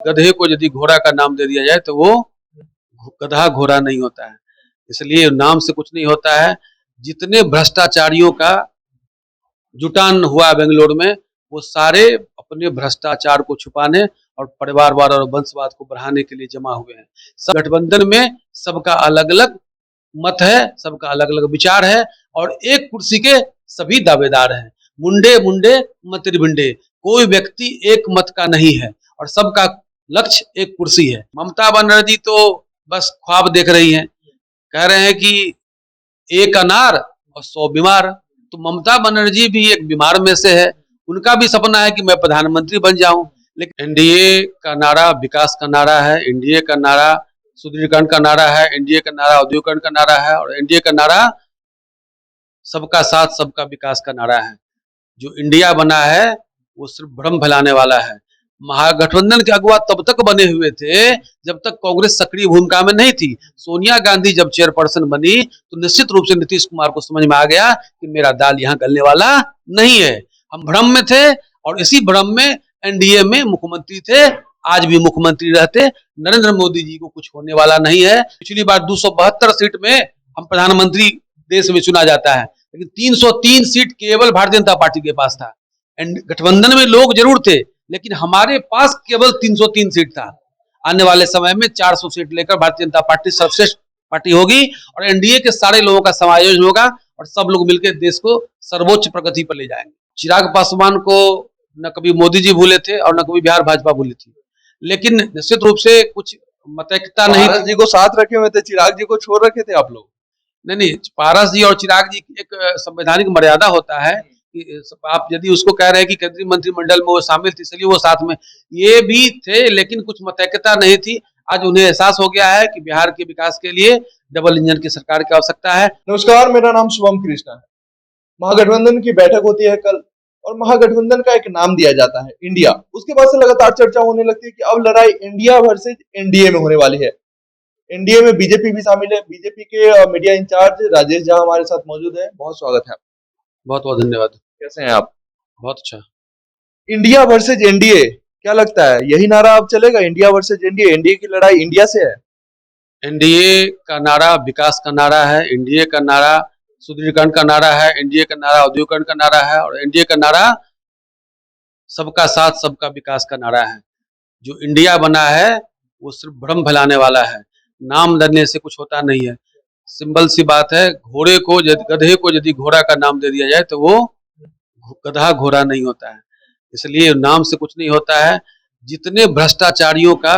गधे को यदि घोड़ा का नाम दे दिया जाए तो वो गधा घोड़ा नहीं होता है। इसलिए नाम से कुछ नहीं होता है। जितने भ्रष्टाचारियों का जुटान हुआ बेंगलोर में, वो सारे अपने भ्रष्टाचार को छुपाने और परिवारवाद और वंशवाद को बढ़ाने के लिए जमा हुए हैं। सब गठबंधन में सबका अलग अलग मत है, सबका अलग अलग विचार है और एक कुर्सी के सभी दावेदार हैं। मुंडे मुंडे मंत्रिबिंडे, कोई व्यक्ति एक मत का नहीं है और सबका लक्ष्य एक कुर्सी है। ममता बनर्जी तो बस ख्वाब देख रही हैं, कह रहे हैं कि एक अनार और 100 बीमार। तो ममता बनर्जी भी एक बीमार में से है। उनका भी सपना है कि मैं प्रधानमंत्री बन जाऊं, लेकिन एनडीए का नारा विकास का नारा है, एनडीए का नारा सुदृढ़ीकरण का नारा है, एनडीए का नारा औद्योगिकरण का नारा है और एनडीए का नारा सबका साथ सबका विकास का नारा है। जो इंडिया बना है वो सिर्फ भ्रम फैलाने वाला है। महागठबंधन के अगुवा तब तक बने हुए थे जब तक कांग्रेस सक्रिय भूमिका में नहीं थी। सोनिया गांधी जब चेयरपर्सन बनी तो निश्चित रूप से नीतीश कुमार को समझ में आ गया कि मेरा दाल यहाँ गलने वाला नहीं है। हम भ्रम में थे और इसी भ्रम में एनडीए में मुख्यमंत्री थे। आज भी मुख्यमंत्री रहते, नरेंद्र मोदी जी को कुछ होने वाला नहीं है। पिछली बार 272 सीट में हम प्रधानमंत्री देश में चुना जाता है, लेकिन 303 सीट केवल भारतीय जनता पार्टी के पास था। गठबंधन में लोग जरूर थे, लेकिन हमारे पास केवल 303 सीट था। आने वाले समय में 400 सीट लेकर भारतीय जनता पार्टी सर्वश्रेष्ठ पार्टी होगी और एनडीए के सारे लोगों का समायोजन होगा और सब लोग मिलकर देश को सर्वोच्च प्रगति पर ले जाएंगे। चिराग पासवान को न कभी मोदी जी भूले थे और न कभी बिहार भाजपा भूली थी, लेकिन निश्चित रूप से कुछ मतैक्यता नहीं। पारस जी को साथ रखे हुए थे, चिराग जी को छोड़ रखे थे आप लोग? नहीं, पारस जी और चिराग जी की एक संवैधानिक मर्यादा होता है कि आप यदि उसको कह रहे हैं कि केंद्रीय मंत्रिमंडल में वो शामिल थे इसलिए वो साथ में, ये भी थे लेकिन कुछ मतैक्यता नहीं थी। आज उन्हें एहसास हो गया है कि बिहार के विकास के लिए डबल इंजन की सरकार की आवश्यकता है। नमस्कार, मेरा नाम शुभम कृष्णा है। महागठबंधन की बैठक होती है कल और महागठबंधन का एक नाम दिया जाता है इंडिया। उसके बाद से लगातार चर्चा होने लगती है कि अब लड़ाई इंडिया वर्सेज एनडीए में होने वाली है। एनडीए में बीजेपी भी शामिल है। बीजेपी के मीडिया इंचार्ज राजेश झा हमारे साथ मौजूद है। बहुत स्वागत है। बहुत बहुत धन्यवाद। कैसे हैं आप? बहुत अच्छा। इंडिया वर्सेज एनडीए, क्या लगता है यही नारा अब चलेगा? इंडिया वर्सेज एनडीए, एनडीए की लड़ाई इंडिया से है। एनडीए का नारा विकास का नारा है, एनडीए का नारा सुदृढ़ीकरण का नारा है, एनडीए का नारा औद्योगिकरण का नारा है और एनडीए का नारा सबका साथ सबका विकास का नारा है। जो इंडिया बना है वो सिर्फ भ्रम फैलाने वाला है। नाम देने से कुछ होता नहीं है। सिंपल सी बात है, गधे को यदि घोड़ा का नाम दे दिया जाए तो वो गधा घोड़ा नहीं होता है। इसलिए नाम से कुछ नहीं होता है। जितने भ्रष्टाचारियों का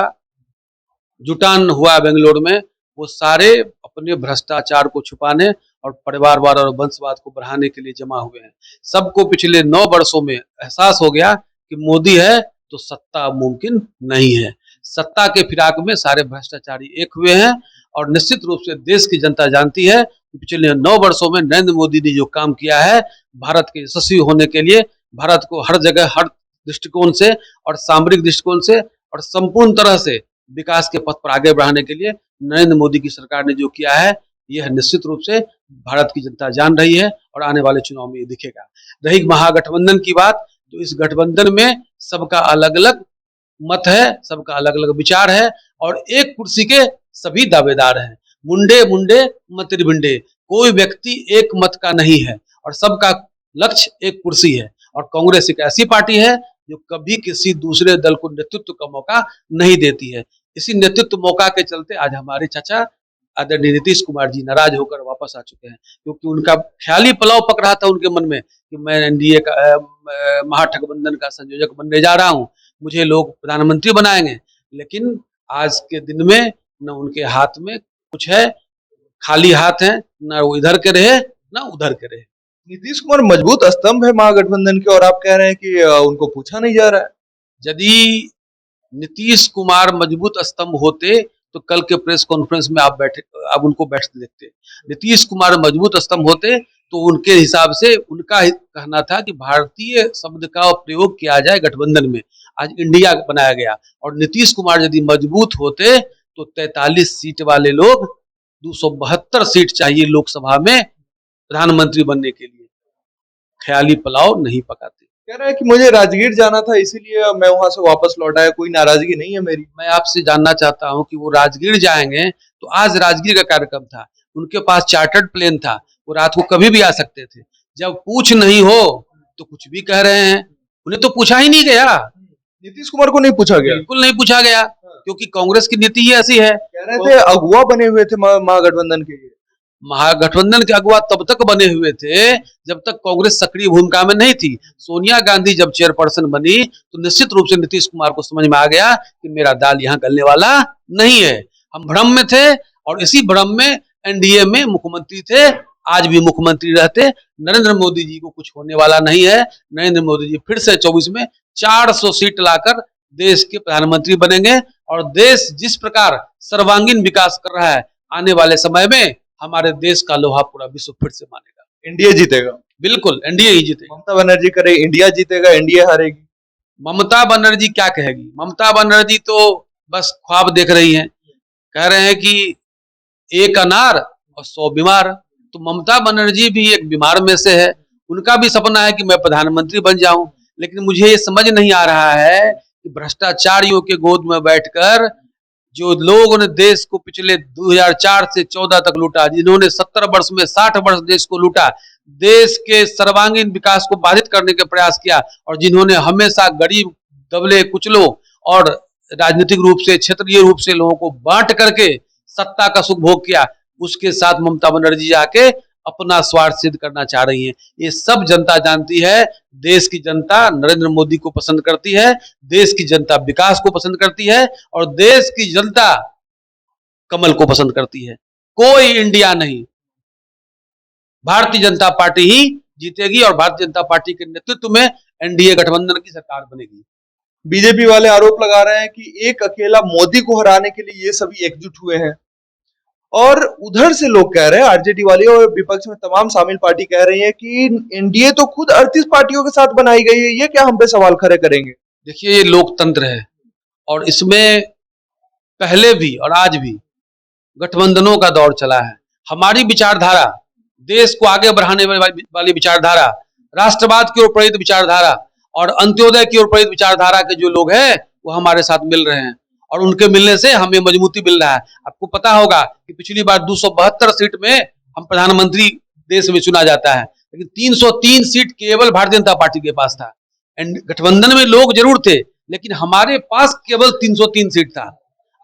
जुटान हुआ बेंगलोर में, वो सारे अपने भ्रष्टाचार को छुपाने और परिवारवाद और वंशवाद को बढ़ाने के लिए जमा हुए हैं। सबको पिछले 9 वर्षों में एहसास हो गया कि मोदी है तो सत्ता मुमकिन नहीं है। सत्ता के फिराक में सारे भ्रष्टाचारी एक हुए हैं और निश्चित रूप से देश की जनता जानती है कि पिछले 9 वर्षों में नरेंद्र मोदी ने जो काम किया है भारत के यशस्वी होने के लिए, भारत को हर जगह हर दृष्टिकोण से और सामरिक दृष्टिकोण से और संपूर्ण तरह से विकास के पथ पर आगे बढ़ाने के लिए नरेंद्र मोदी की सरकार ने जो किया है, यह निश्चित रूप से भारत की जनता जान रही है और आने वाले चुनाव में ये दिखेगा। रही महागठबंधन की बात, तो इस गठबंधन में सबका अलग अलग मत है, सबका अलग अलग विचार है और एक कुर्सी के सभी दावेदार हैं। मुंडे मुंडे मंत्रिबिंडे, कोई व्यक्ति एक मत का नहीं है और सबका लक्ष्य एक कुर्सी है। और कांग्रेस एक ऐसी पार्टी है जो कभी किसी दूसरे दल को नेतृत्व का मौका नहीं देती है। इसी नेतृत्व मौका के चलते आज हमारे चाचा आदरणीय नीतीश कुमार जी नाराज होकर वापस आ चुके हैं, क्योंकि उनका ख्याली पुलाव पक रहा था उनके मन में कि मैं एनडीए का महागठबंधन का संयोजक बनने जा रहा हूं, मुझे लोग प्रधानमंत्री बनाएंगे। लेकिन आज के दिन में न उनके हाथ में कुछ है, खाली हाथ है, न वो इधर के रहे न उधर के रहे। नीतीश कुमार मजबूत स्तंभ है महागठबंधन के और आप कह रहे हैं कि उनको पूछा नहीं जा रहा है। यदि नीतीश कुमार मजबूत स्तंभ होते तो कल के प्रेस कॉन्फ्रेंस में आप उनको बैठते देखते। नीतीश कुमार मजबूत स्तंभ होते तो उनके हिसाब से उनका कहना था कि भारतीय शब्द का प्रयोग किया जाए गठबंधन में। आज इंडिया बनाया गया और नीतीश कुमार यदि मजबूत होते तो 43 सीट वाले लोग 272 सीट चाहिए लोकसभा में प्रधानमंत्री बनने के लिए। ख्याली पुलाव नहीं पकाते। कह रहा है कि मुझे राजगीर जाना था इसीलिए मैं वहां से वापस लौट आया, कोई नाराजगी नहीं है मेरी। मैं आपसे जानना चाहता हूं कि वो राजगीर जाएंगे तो आज राजगीर का कार्यक्रम था, उनके पास चार्टर्ड प्लेन था, वो रात को कभी भी आ सकते थे। जब पूछ नहीं हो तो कुछ भी कह रहे हैं। उन्हें तो पूछा ही नहीं गया, नीतीश कुमार को नहीं पूछा गया। बिल्कुल नहीं पूछा गया, क्योंकि कांग्रेस की नीति ही ऐसी है। कह रहे थे अगुवा बने हुए थे महागठबंधन के ये। महागठबंधन के अगुवा तब तक बने हुए थे जब तक कांग्रेस सक्रिय भूमिका में नहीं थी। सोनिया गांधी जब चेयरपर्सन बनी तो निश्चित रूप से नीतीश कुमार को समझ में आ गया कि मेरा दाल यहाँ गलने वाला नहीं है। हम भ्रम में थे और इसी भ्रम में एनडीए में मुख्यमंत्री थे, आज भी मुख्यमंत्री रहते। नरेंद्र मोदी जी को कुछ होने वाला नहीं है। नरेंद्र मोदी जी फिर से 24 में 400 सीट लाकर देश के प्रधानमंत्री बनेंगे और देश जिस प्रकार सर्वांगीण विकास कर रहा है, आने वाले समय में हमारे देश का लोहा पूरा विश्व फिर से मानेगा। इंडिया जीतेगा। बिल्कुल एनडीए ही जीतेगा। ममता बनर्जी करे इंडिया जीतेगा, इंडिया हारेगी। ममता बनर्जी क्या कहेगी? ममता बनर्जी तो बस ख्वाब देख रही हैं, कह रहे हैं कि एक अनार और 100 बीमार। तो ममता बनर्जी भी एक बीमार में से है। उनका भी सपना है कि मैं प्रधानमंत्री बन जाऊं, लेकिन मुझे ये समझ नहीं आ रहा है कि भ्रष्टाचारियों के गोद में बैठकर जो लोगों ने देश को पिछले 2004 से 14 तक लूटा, जिन्होंने 70 वर्ष में 60 वर्ष देश को लूटा, देश के सर्वांगीण विकास को बाधित करने का प्रयास किया, और जिन्होंने हमेशा गरीब, दबले कुचलों और राजनीतिक रूप से, क्षेत्रीय रूप से लोगों को बांट करके सत्ता का सुख भोग किया, उसके साथ ममता बनर्जी आके अपना स्वार्थ सिद्ध करना चाह रही है। ये सब जनता जानती है। देश की जनता नरेंद्र मोदी को पसंद करती है, देश की जनता विकास को पसंद करती है और देश की जनता कमल को पसंद करती है। कोई इंडिया नहीं, भारतीय जनता पार्टी ही जीतेगी और भारतीय जनता पार्टी के नेतृत्व में एनडीए गठबंधन की सरकार बनेगी। बीजेपी वाले आरोप लगा रहे हैं कि एक अकेला मोदी को हराने के लिए ये सभी एकजुट हुए हैं, और उधर से लोग कह रहे हैं, आरजेडी वाले और विपक्ष में तमाम शामिल पार्टी कह रही है कि एनडीए तो खुद 38 पार्टियों के साथ बनाई गई है, ये क्या हम पे सवाल खड़े करेंगे? देखिए, ये लोकतंत्र है और इसमें पहले भी और आज भी गठबंधनों का दौर चला है। हमारी विचारधारा, देश को आगे बढ़ाने वाली विचारधारा, राष्ट्रवाद की ओर प्रेरित विचारधारा और अंत्योदय की ओर प्रेरित विचारधारा के जो लोग हैं वो हमारे साथ मिल रहे हैं, और उनके मिलने से हमें मजबूती मिल रहा है। आपको पता होगा कि पिछली बार 272 सीट में हम प्रधानमंत्री देश में चुना जाता है, लेकिन 303 सीट केवल भारतीय जनता पार्टी के पास था। गठबंधन में लोग जरूर थे, लेकिन हमारे पास केवल 303 सीट था।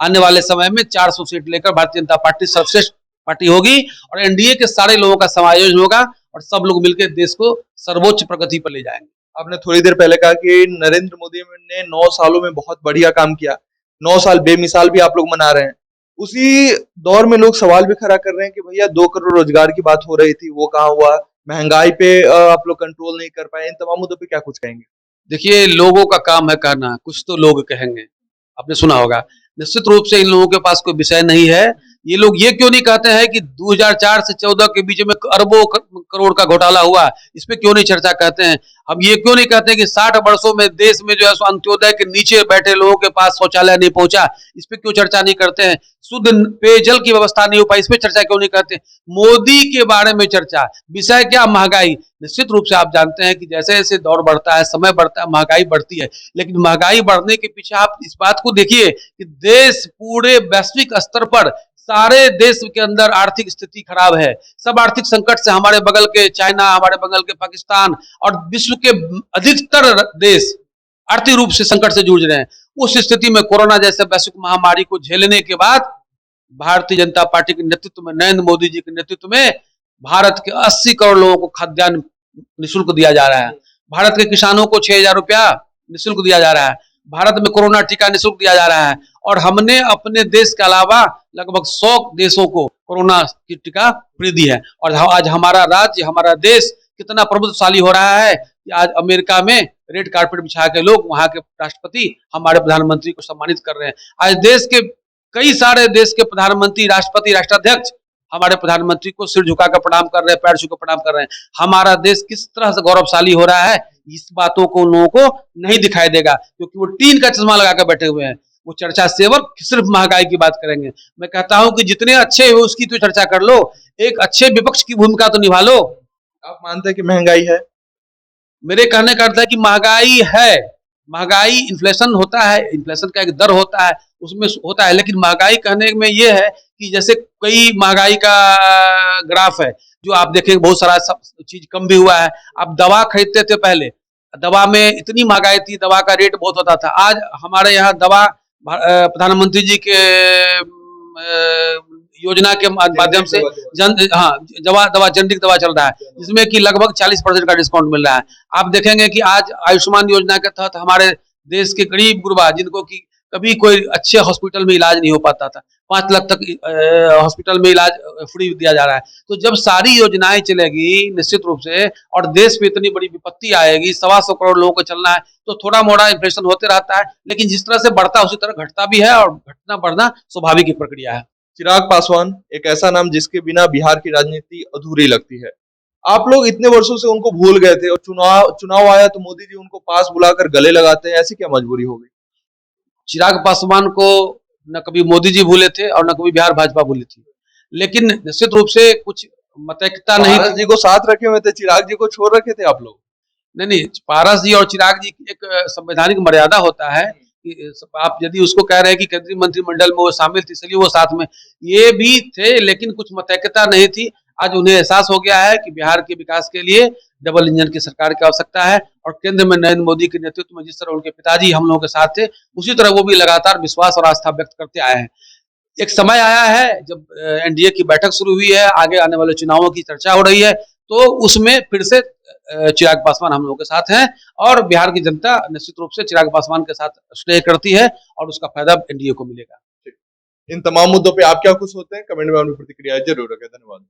आने वाले समय में 400 सीट लेकर भारतीय जनता पार्टी सर्वश्रेष्ठ पार्टी होगी और एनडीए के सारे लोगों का समायोजन होगा और सब लोग मिलकर देश को सर्वोच्च प्रगति पर ले जाएंगे। आपने थोड़ी देर पहले कहा कि नरेंद्र मोदी ने 9 सालों में बहुत बढ़िया काम किया। 9 साल बेमिसाल भी आप लोग मना रहे हैं। उसी दौर में लोग सवाल भी खड़ा कर रहे हैं कि भैया 2 करोड़ रोजगार की बात हो रही थी, वो कहाँ हुआ? महंगाई पे आप लोग कंट्रोल नहीं कर पाए। इन तमाम मुद्दों पे क्या कुछ कहेंगे? देखिए, लोगों का काम है कहना, कुछ तो लोग कहेंगे। आपने सुना होगा, निश्चित रूप से इन लोगों के पास कोई विषय नहीं है। ये लोग ये क्यों नहीं कहते हैं कि 2004 से 14 के बीच में अरबों करोड़ का घोटाला हुआ, इस पे क्यों नहीं चर्चा करते हैं? हम ये क्यों नहीं कहते कि 60 वर्षों में देश में जो है अंत्योदय के नीचे बैठे लोगों के पास शौचालय नहीं पहुंचा, इस पे क्यों चर्चा नहीं करते हैं? शुद्ध पेयजल की व्यवस्था नहीं हो पाई, इस पे चर्चा क्यों नहीं करते? मोदी के बारे में चर्चा, विषय क्या? महंगाई। निश्चित रूप से आप जानते हैं कि जैसे जैसे दौर बढ़ता है, समय बढ़ता है, महंगाई बढ़ती है, लेकिन महंगाई बढ़ने के पीछे आप इस बात को देखिए कि देश पूरे वैश्विक स्तर पर, सारे देश के अंदर आर्थिक स्थिति खराब है। सब आर्थिक संकट से, हमारे बगल के चाइना, हमारे बगल के पाकिस्तान और विश्व के अधिकतर देश आर्थिक रूप से संकट से जूझ रहे हैं। उस स्थिति में कोरोना जैसे वैश्विक महामारी को झेलने के बाद भारतीय जनता पार्टी के नेतृत्व में, नरेंद्र मोदी जी के नेतृत्व में भारत के 80 करोड़ लोगों को खाद्यान्न निःशुल्क दिया जा रहा है। भारत के किसानों को 6,000 रुपया निःशुल्क दिया जा रहा है। भारत में कोरोना टीका निःशुल्क दिया जा रहा है और हमने अपने देश के अलावा लगभग 100 देशों को कोरोना की टीका फ्री दी है। और आज हमारा राज्य, हमारा देश कितना प्रभुत्वशाली हो रहा है कि आज अमेरिका में रेड कार्पेट बिछा के लोग, वहां के राष्ट्रपति हमारे प्रधानमंत्री को सम्मानित कर रहे हैं। आज देश के कई सारे देश के प्रधानमंत्री, राष्ट्रपति, राष्ट्राध्यक्ष हमारे प्रधानमंत्री को सिर झुकाकर प्रणाम कर रहे हैं, पैर छूकर प्रणाम कर रहे हैं। हमारा देश किस तरह से गौरवशाली हो रहा है, इस बातों को लोगों को नहीं दिखाई देगा, क्योंकि वो टीन का चश्मा लगाकर बैठे हुए हैं। वो चर्चा सेवक सिर्फ महंगाई की बात करेंगे। मैं कहता हूं कि जितने अच्छे हो उसकी तो चर्चा कर लो, एक अच्छे विपक्ष की भूमिका तो निभा लो। आप मानते हैं कि महंगाई है? मेरे कहने का अर्थ है कि महंगाई है, महंगाई इन्फ्लेशन होता है, इन्फ्लेशन का एक दर होता है, उसमें होता है, लेकिन महंगाई कहने में ये है कि जैसे कई महंगाई का ग्राफ है, जो आप देखेंगे बहुत सारा सब चीज कम भी हुआ है। आप दवा खरीदते थे पहले, दवा में इतनी महंगाई थी, दवा का रेट बहुत होता था। आज हमारे यहाँ दवा प्रधानमंत्री जी के योजना के माध्यम से जन हाँ दवा जेनरिक दवा चल रहा है, जिसमें कि लगभग 40% का डिस्काउंट मिल रहा है। आप देखेंगे कि आज आयुष्मान योजना के तहत हमारे देश के गरीब गुरबा, जिनको कि कभी कोई अच्छे हॉस्पिटल में इलाज नहीं हो पाता था, 5 लाख तक हॉस्पिटल में इलाज फ्री दिया जा रहा है। तो जब सारी योजनाएं चलेगी निश्चित रूप से, और देश पे इतनी बड़ी विपत्ति आएगी, 125 करोड़ लोगों को चलना है, तो थोड़ा मोड़ा इन्फ्लेशन होते रहता है, लेकिन जिस तरह से बढ़ता है उसी तरह घटता भी है, और घटना बढ़ना स्वाभाविक ही प्रक्रिया है। चिराग पासवान एक ऐसा नाम जिसके बिना बिहार की राजनीति अधूरी लगती है। आप लोग इतने वर्षों से उनको भूल गए थे और चुनाव चुनाव आया तो मोदी जी उनको पास बुलाकर गले लगाते हैं, ऐसी क्या मजबूरी हो गई? चिराग पासवान को न कभी मोदी जी भूले थे और न कभी बिहार भाजपा भूली थी, लेकिन निश्चित रूप से कुछ मतैक्यता नहीं पारस थी। जी को साथ रखे हुए थे, चिराग जी को छोड़ रखे थे आप लोग। नहीं, पारस जी और चिराग जी की एक संवैधानिक मर्यादा होता है कि आप यदि उसको कह रहे हैं कि केंद्रीय मंत्रिमंडल में वो शामिल थे इसलिए वो साथ में, ये भी थे, लेकिन कुछ मतैक्यता नहीं थी। आज उन्हें एहसास हो गया है कि बिहार के विकास के लिए डबल इंजन की सरकार की आवश्यकता है, और केंद्र में नरेंद्र मोदी के नेतृत्व में जिस तरह उनके पिताजी हम लोगों के साथ थे, उसी तरह वो भी लगातार विश्वास और आस्था व्यक्त करते आए हैं। एक समय आया है जब एनडीए की बैठक शुरू हुई है, आगे आने वाले चुनावों की चर्चा हो रही है, तो उसमें फिर से चिराग पासवान हम लोगों के साथ हैं, और बिहार की जनता निश्चित रूप से चिराग पासवान के साथ स्नेह करती है, और उसका फायदा एनडीए को मिलेगा। इन तमाम मुद्दों पे आप क्या खुश होते हैं? कमेंट में अपनी प्रतिक्रिया जरूर रखें। धन्यवाद।